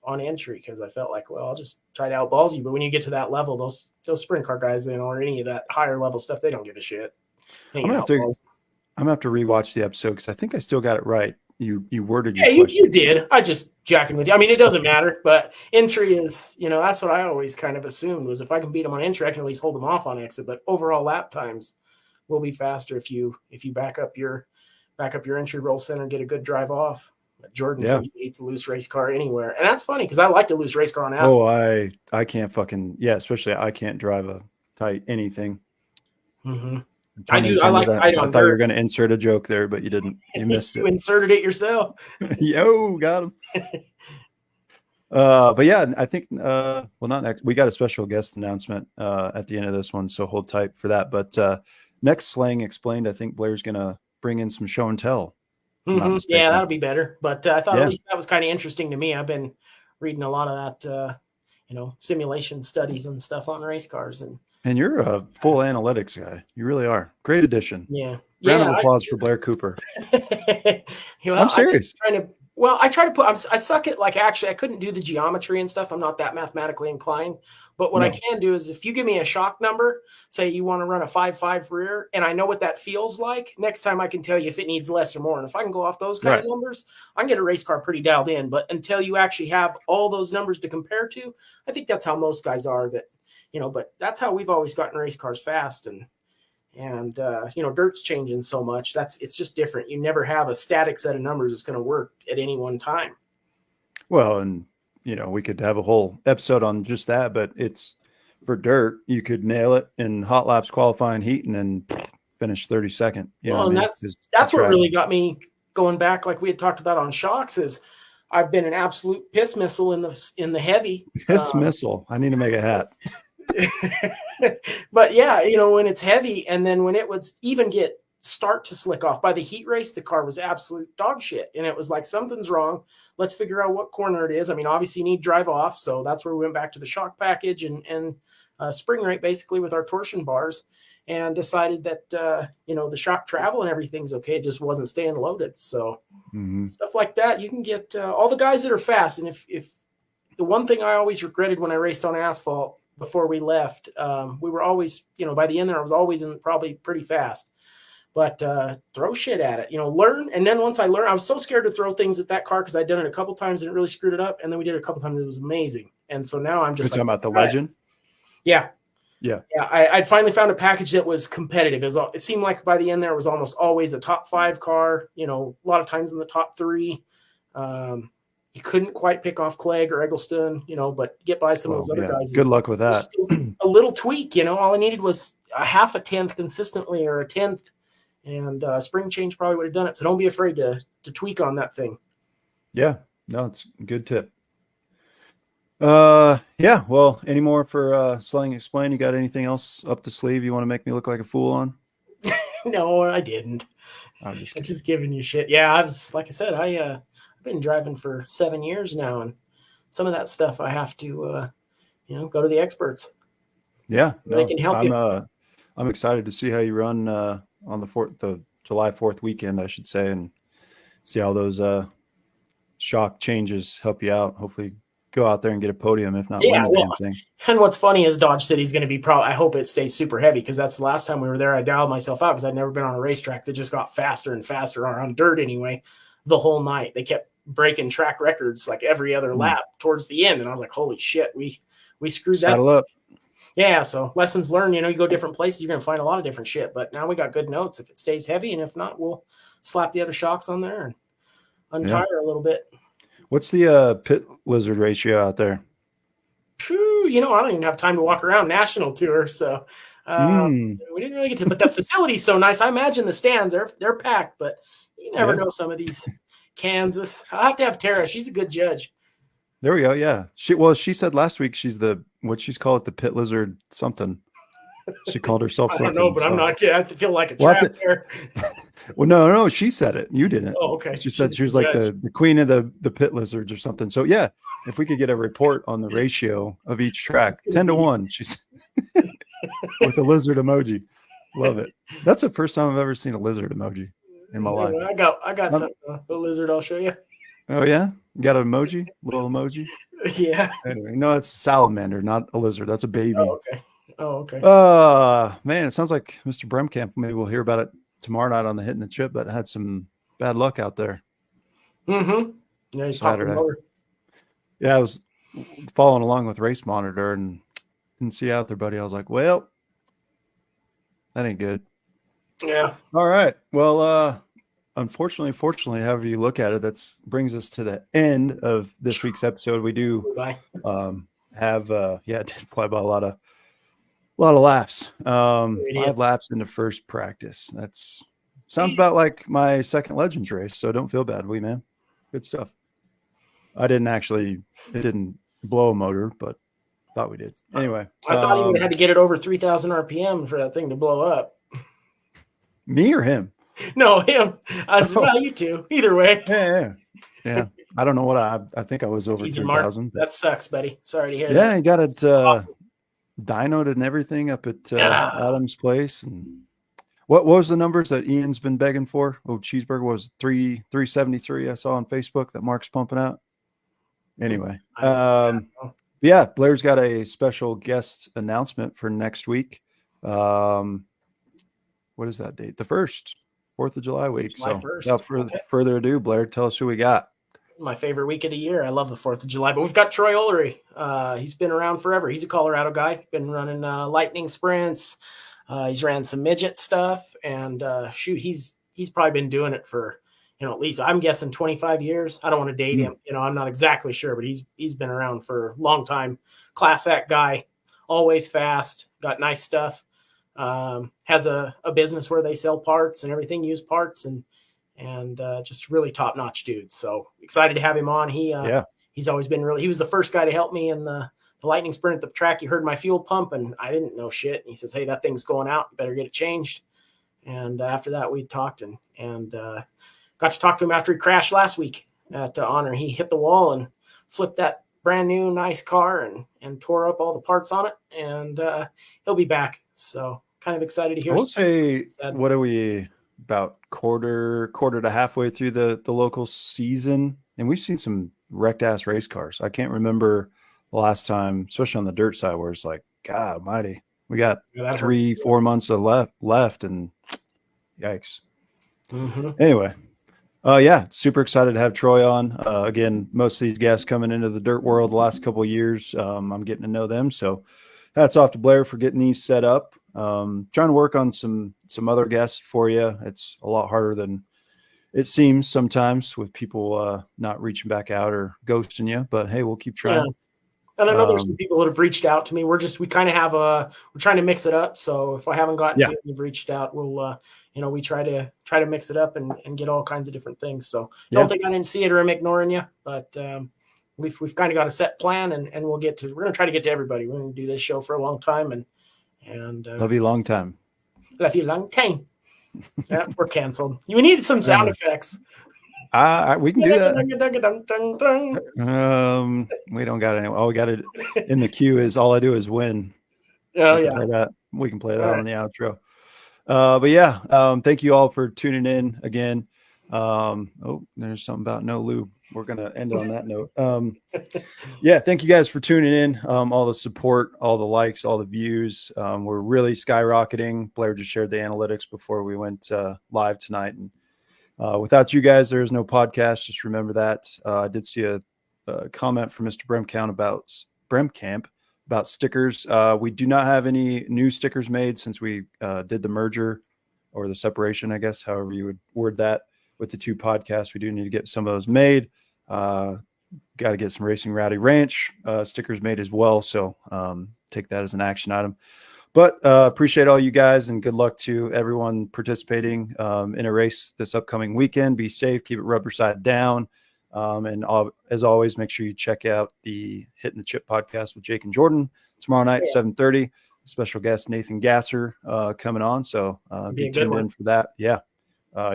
On entry because I felt like, well, I'll just try to outballs you. But when you get to that level, those sprint car guys, or any of that higher level stuff, they don't give a shit. I'm gonna have to rewatch the episode because I think I still got it right. You worded you did. I just jacking with you. I mean, it doesn't matter, but entry is, that's what I always kind of assumed was if I can beat them on entry, I can at least hold them off on exit. But overall lap times will be faster if you back up your entry roll center and get a good drive off. Jordan said he hates a loose race car anywhere. And that's funny because I like a loose race car on asphalt. Oh, I can't especially I can't drive a tight anything. Mm-hmm. I thought you were going to insert a joke there, but you didn't. You missed it. You inserted it yourself. Yo, got him. But yeah, I think, not next. We got a special guest announcement at the end of this one, so hold tight for that. But next Slang Explained, I think Blair's going to bring in some show and tell. Mm-hmm. Yeah, that'll be better. But I thought at least that was kind of interesting to me. I've been reading a lot of that, simulation studies and stuff on race cars. And you're a full analytics guy. You really are. Great addition. Yeah. Round of applause for Blair Cooper. I'm serious. I try to I suck at I couldn't do the geometry and stuff. I'm not that mathematically inclined. But what I can do is if you give me a shock number, say you want to run a 5.5 rear, and I know what that feels like, next time I can tell you if it needs less or more. And if I can go off those kind of numbers, I can get a race car pretty dialed in. But until you actually have all those numbers to compare to, I think that's how most guys are that, but that's how we've always gotten race cars fast. And dirt's changing so much. It's just different. You never have a static set of numbers that's going to work at any one time. Well, and we could have a whole episode on just that, but it's for dirt. You could nail it in hot laps, qualifying, heat, and then finish 32nd. And that's what really got me going back. Like we had talked about on shocks is I've been an absolute piss missile in the heavy piss missile. I need to make a hat. But yeah, when it's heavy and then when it would even start to slick off by the heat race, the car was absolute dog shit. And it was like, something's wrong. Let's figure out what corner it is. I mean, obviously you need drive off. So that's where we went back to the shock package and spring rate basically with our torsion bars and decided that, the shock travel and everything's okay. It just wasn't staying loaded. So stuff like that, you can get all the guys that are fast. And if the one thing I always regretted when I raced on asphalt before we left, we were always, by the end there, I was always probably pretty fast, but throw shit at it, learn. And then once I learned, I was so scared to throw things at that car because I'd done it a couple times and it really screwed it up. And then we did it a couple times. It was amazing. And so now I'm just talking about the Legend. Yeah. I'd finally found a package that was competitive. It seemed like by the end there was almost always a top 5 car, a lot of times in the top 3. You couldn't quite pick off Clegg or Eggleston, but get by some of those other guys. Good luck with that. A little tweak, all I needed was a half a tenth consistently or a tenth, and spring change probably would have done it. So don't be afraid to tweak on that thing. Yeah, no, it's a good tip. Well, any more for Slang Explained? You got anything else up the sleeve you want to make me look like a fool on? No, I didn't. I'm just giving you shit. Yeah, like I said, I've been driving for 7 years now, and some of that stuff I have to, go to the experts. Yeah, they can help you. I'm excited to see how you run on the July 4th weekend, I should say, and see how those shock changes help you out. Hopefully go out there and get a podium, if not win the damn thing. And what's funny is Dodge City's going to be I hope it stays super heavy, because that's the last time we were there. I dialed myself out because I'd never been on a racetrack that just got faster and faster, or on dirt anyway, the whole night. They kept breaking track records like every other lap towards the end. And I was like, holy shit, we screwed Saddle that up. Yeah, so lessons learned. You go different places, you're going to find a lot of different shit. But now we got good notes if it stays heavy, and if not, we'll slap the other shocks on there and untire a little bit. What's the pit lizard ratio out there? Phew, I don't even have time to walk around national tour, so we didn't really get to. But the facility's so nice. I imagine the stands they're packed, but you never know some of these. Kansas. I'll have to have Tara. She's a good judge. There we go. Yeah. She said last week she's she's called the pit lizard something. She called herself something. I don't know, but I'm not kidding. I feel like a trap there. Well, no, she said it. You didn't. Oh, okay. She said she was like the queen of the pit lizards or something. So yeah, if we could get a report on the ratio of each track, 10-1, she said, with a lizard emoji. Love it. That's the first time I've ever seen a lizard emoji in my life. I got some a lizard. I'll show you. Oh yeah, you got an emoji, little emoji. Yeah. Anyway, no, it's a salamander, not a lizard. That's a baby. Oh, okay. Man, it sounds like Mr. Bremkamp. Maybe we'll hear about it tomorrow night on the Hitting the Chip, but had some bad luck out there. Mm-hmm. Yeah, he's Saturday. Yeah, I was following along with Race Monitor and didn't see you out there, buddy. I was like, well, that ain't good. Yeah. All right. Well, fortunately, however you look at it, that brings us to the end of this week's episode. We do have it did fly by a lot of laughs. 5 laps into first practice. That's sounds about like my second Legends race, so don't feel bad, man. Good stuff. It didn't blow a motor, but thought we did. Anyway. I thought he would have had to get it over 3,000 RPM for that thing to blow up. Me or him? No, him. I said, well, you two. Either way. Yeah. I don't know what I think I was over 3,000. That sucks, buddy. Sorry to hear that. Yeah, you got it dynoed and everything up at Adam's place. And what was the numbers that Ian's been begging for? Oh, Cheeseburger was 373. I saw on Facebook that Mark's pumping out. Anyway, yeah, Blair's got a special guest announcement for next week. What is that date? The 1st, 4th of July week. July so 1st. Without further ado, Blair, tell us who we got. My favorite week of the year. I love the 4th of July, but we've got Troy Ullery. He's been around forever. He's a Colorado guy. Been running lightning sprints. He's ran some midget stuff, and he's probably been doing it for at least, I'm guessing 25 years. I don't want to date him. I'm not exactly sure, but he's been around for a long time. Class act guy, always fast, got nice stuff. Has a business where they sell parts and everything, used parts, and just really top notch dude. So excited to have him on. He's always been he was the first guy to help me in the lightning sprint at the track. He heard my fuel pump and I didn't know shit. And he says, hey, that thing's going out. You better get it changed. And after that we talked and got to talk to him after he crashed last week at Honor. He hit the wall and flipped that brand new nice car and tore up all the parts on it. And he'll be back. So kind of excited to hear. I will say, what are we about quarter to halfway through the local season? And we've seen some wrecked ass race cars. I can't remember the last time, especially on the dirt side, where it's like, God almighty, we got 3-4 months left and yikes. Mm-hmm. Anyway, super excited to have Troy on. Again, most of these guests coming into the dirt world the last couple of years, I'm getting to know them. So hats off to Blair for getting these set up. Trying to work on some other guests for you. It's a lot harder than it seems sometimes with people not reaching back out or ghosting you, but hey, we'll keep trying. Yeah. And I know there's some people that have reached out to me. We're trying to mix it up. So if I haven't gotten to you've reached out, we'll, we try to mix it up and get all kinds of different things. So don't think I didn't see it or I'm ignoring you, but we've kind of got a set plan and we're going to try to get to everybody. We're going to do this show for a long time and love you long time. Love you long time. We're canceled. You needed some sound effects. We can do that. We don't got any. All we got it in the queue is all I do is win. Oh we can play that on the outro. But yeah, thank you all for tuning in again. There's something about no lube. We're gonna end on that note. Yeah, thank you guys for tuning in. All the support, all the likes, all the views. We're really skyrocketing. Blair just shared the analytics before we went live tonight, and without you guys, there is no podcast. Just remember that. I did see a comment from Mr. Bremkamp about stickers. We do not have any new stickers made since we did the merger or the separation, I guess, however you would word that, with the two podcasts. We do need to get some of those made. Got to get some Racing Rowdy Ranch stickers made as well. So take that as an action item. But appreciate all you guys, and good luck to everyone participating in a race this upcoming weekend. Be safe, keep it rubber side down. As always, make sure you check out the Hitting the Chip podcast with Jake and Jordan tomorrow night, 7:30. Special guest Nathan Gasser coming on. So be tuned in for that. Yeah.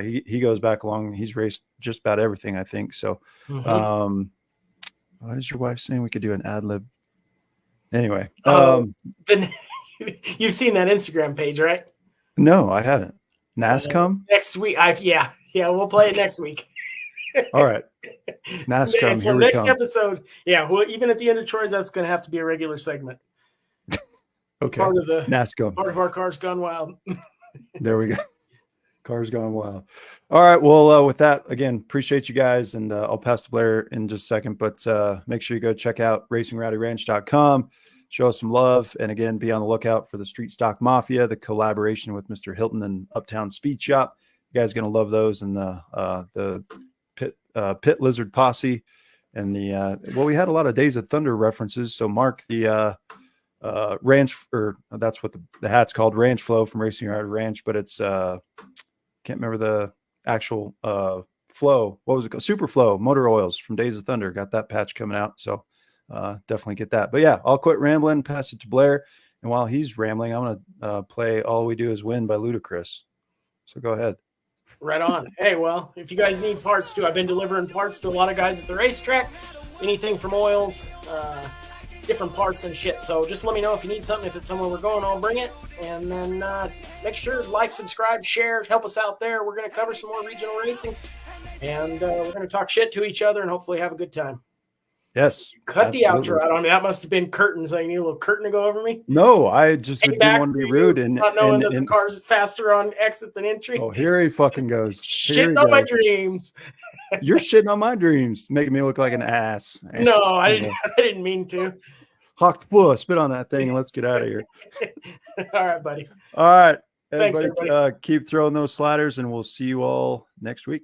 He goes back along. He's raced just about everything, I think. So what is your wife saying? We could do an ad lib. Anyway. You've seen that Instagram page, right? No, I haven't. NASCOM? Next week. Yeah, we'll play it next week. All right. NASCOM. So next episode. Yeah, well, even at the end of Troy's, that's going to have to be a regular segment. Okay. Part of the NASCOM. Part of our Cars Gone Wild. There we go. Cars Gone Wild. All right. Well, with that, again, appreciate you guys, and I'll pass to Blair in just a second, but make sure you go check out racingrowdyranch.com. Show us some love, and again, be on the lookout for the Street Stock Mafia, the collaboration with Mr. Hilton and Uptown Speed Shop. You guys are going to love those, and the Pit Lizard Posse, and we had a lot of Days of Thunder references. So Mark, the ranch, or that's what the hat's called, Ranch Flow from Racing Rowdy Ranch, but it's can't remember the actual flow. What was it called? Super Flow Motor Oils from Days of Thunder. Got that patch coming out, so definitely get that. But yeah, I'll quit rambling, pass it to Blair, and while he's rambling, I'm gonna play All We Do Is Win by Ludacris. So go ahead. Right on. Hey, well, if you guys need parts too, I've been delivering parts to a lot of guys at the racetrack. Anything from oils, different parts and shit. So just let me know if you need something. If it's somewhere we're going, I'll bring it. And then make sure to like, subscribe, share, help us out there. We're going to cover some more regional racing, and we're going to talk shit to each other and hopefully have a good time. Yes. Cut the outro out on me. That must have been curtains. I need a little curtain to go over me. No, I just didn't want to be rude. And not knowing that the car's faster on exit than entry. Oh, here he fucking goes. Shitting on my dreams. You're shitting on my dreams, making me look like an ass. No, I didn't mean to. Hawk the spit on that thing and let's get out of here. All right, buddy. All right. Thanks, everybody. Keep throwing those sliders, and we'll see you all next week.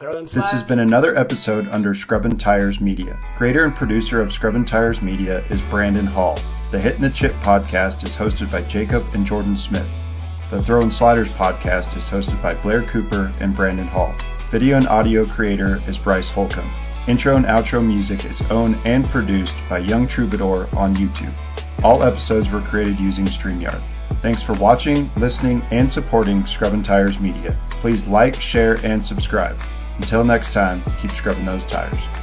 This has been another episode under Scrubbin' Tires Media. Creator and producer of Scrubbin' Tires Media is Brandon Hall. The Hittin' the Chip podcast is hosted by Jacob and Jordan Smith. The Throwin' Sliders podcast is hosted by Blair Cooper and Brandon Hall. Video and audio creator is Bryce Holcomb. Intro and outro music is owned and produced by Young Troubadour on YouTube. All episodes were created using StreamYard. Thanks for watching, listening, and supporting Scrubbin' Tires Media. Please like, share, and subscribe. Until next time, keep scrubbing those tires.